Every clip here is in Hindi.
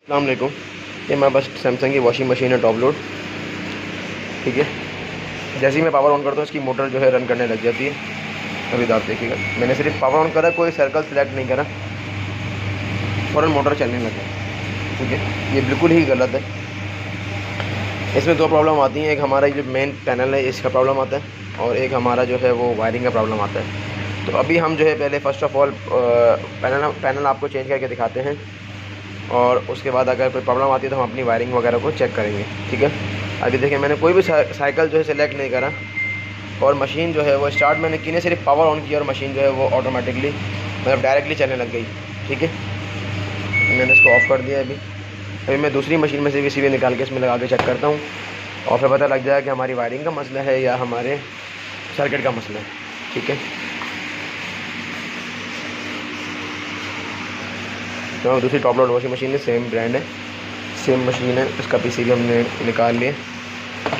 अस्सलाम वालेकुम। ये हमारे पास सैमसंग की वॉशिंग मशीन है टॉप लोड। ठीक है, जैसे ही मैं पावर ऑन करता हूँ इसकी मोटर जो है रन करने लग जाती है। अभी तो आप देखिएगा, मैंने सिर्फ पावर ऑन करा, कोई सर्कल सेलेक्ट नहीं करा, फ़ौरन मोटर चलने लगा। ठीक है, ये बिल्कुल ही गलत है। इसमें दो प्रॉब्लम आती हैं, एक हमारा जो मेन पैनल है इसका प्रॉब्लम आता है और एक हमारा जो है वो वायरिंग का प्रॉब्लम आता है। तो अभी हम जो है पहले फ़र्स्ट ऑफ़ ऑल पैनल आपको चेंज करके दिखाते हैं और उसके बाद अगर कोई प्रॉब्लम आती है तो हम अपनी वायरिंग वगैरह को चेक करेंगे। ठीक है, अभी देखिए मैंने कोई भी साइकिल जो है सिलेक्ट नहीं करा और मशीन जो है वो स्टार्ट मैंने की नहीं, सिर्फ पावर ऑन किया और मशीन जो है वो ऑटोमेटिकली मतलब डायरेक्टली चलने लग गई। ठीक है, मैंने इसको ऑफ़ कर दिया। अभी मैं दूसरी मशीन में से भी सीधे निकाल के इसमें लगा के चेक करता हूँ और फिर पता लग जाएगा कि हमारी वायरिंग का मसला है या हमारे सर्किट का मसला है। ठीक है, तो दूसरी टॉप लोड वॉशिंग मशीन है, सेम ब्रांड है, सेम मशीन है। इसका पीसीबी हमने निकाल लिया।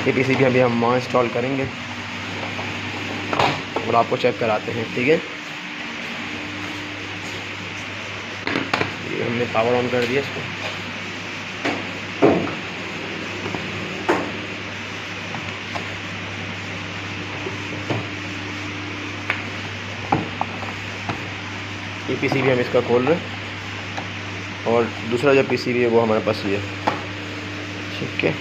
ये पीसीबी अभी हम वहाँ इंस्टॉल करेंगे और आपको चेक कराते हैं। ठीक है, ये हमने पावर ऑन कर दिया इसको। ये पीसीबी हम इसका खोल रहे हैं और दूसरा जो पीसीबी है वो हमारे पास ये है। ठीक है,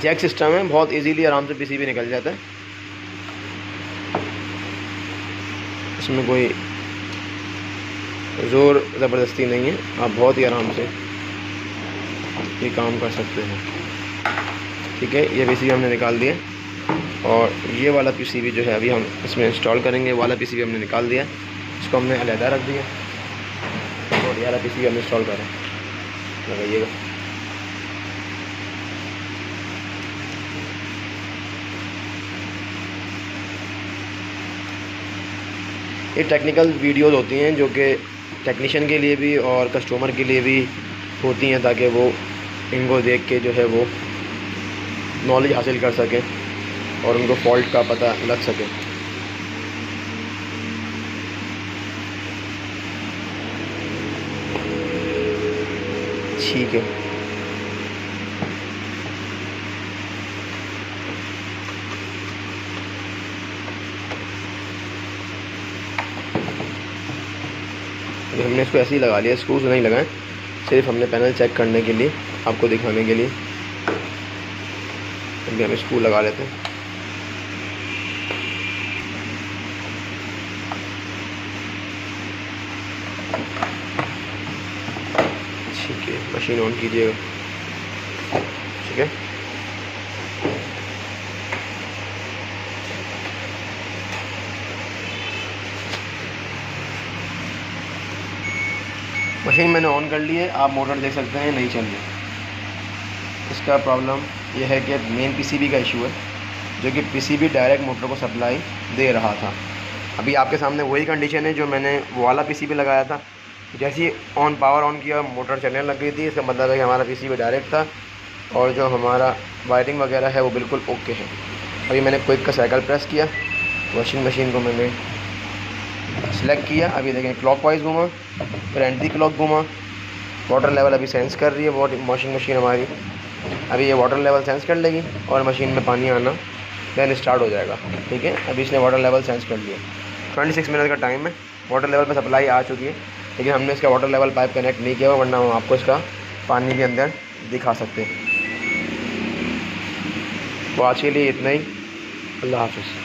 जैक सिस्टम है, बहुत इजीली आराम से पीसीबी निकल जाता है। इसमें कोई ज़ोर ज़बरदस्ती नहीं है, आप बहुत ही आराम से ये काम कर सकते हैं। ठीक है, ये पीसीबी हमने निकाल दिया और ये वाला पीसीबी जो है अभी हम इसमें इंस्टॉल करेंगे। वाला पीसीबी हमने निकाल दिया, इसको हमने अलहदा रख दिया और ये वाला पीसीबी हम इंस्टॉल करें। लगाइएगा। ये टेक्निकल वीडियोज़ होती हैं जो कि टेक्नीशियन के लिए भी और कस्टमर के लिए भी होती हैं, ताकि वो इनको देख के जो है वो नॉलेज हासिल कर सकें और उनको फॉल्ट का पता लग सके। ठीक है, हमने इसको ऐसे ही लगा लिया, स्क्रूज नहीं लगाएं, सिर्फ हमने पैनल चेक करने के लिए, आपको दिखाने के लिए अभी हम स्क्रू लगा लेते हैं। ठीक है, मशीन ऑन कीजिएगा। ठीक है, मशीन मैंने ऑन कर ली है, आप मोटर देख सकते हैं नहीं चल रही। इसका प्रॉब्लम यह है कि मेन पीसीबी का इशू है, जो कि पीसीबी डायरेक्ट मोटर को सप्लाई दे रहा था। अभी आपके सामने वही कंडीशन है जो मैंने वो वाला पीसीबी लगाया था। जैसे ही पावर ऑन किया मोटर चलने लग गई थी। इसका मतलब है कि हमारा पीसीबी डायरेक्ट था और जो हमारा वायरिंग वगैरह है वो बिल्कुल ओके है। अभी मैंने क्विक का साइकिल प्रेस किया, वॉशिंग मशीन को मैंने सेलेक्ट किया। अभी देखें क्लॉकवाइज घूमा, फिर एंटी क्लॉक घूमा। वाटर लेवल अभी सेंस कर रही है वॉशिंग मशीन हमारी। अभी ये वाटर लेवल सेंस कर लेगी और मशीन में पानी आना देन स्टार्ट हो जाएगा। ठीक है, अभी इसने वाटर लेवल सेंस कर लिया। 26 मिनट का टाइम है, वाटर लेवल पे सप्लाई आ चुकी है, लेकिन हमने इसका वाटर लेवल पाइप कनेक्ट नहीं किया, वरना हम आपको इसका पानी भी अंदर दिखा सकते हैं। तो आज के लिए इतना ही। अल्लाह हाफ़िज़।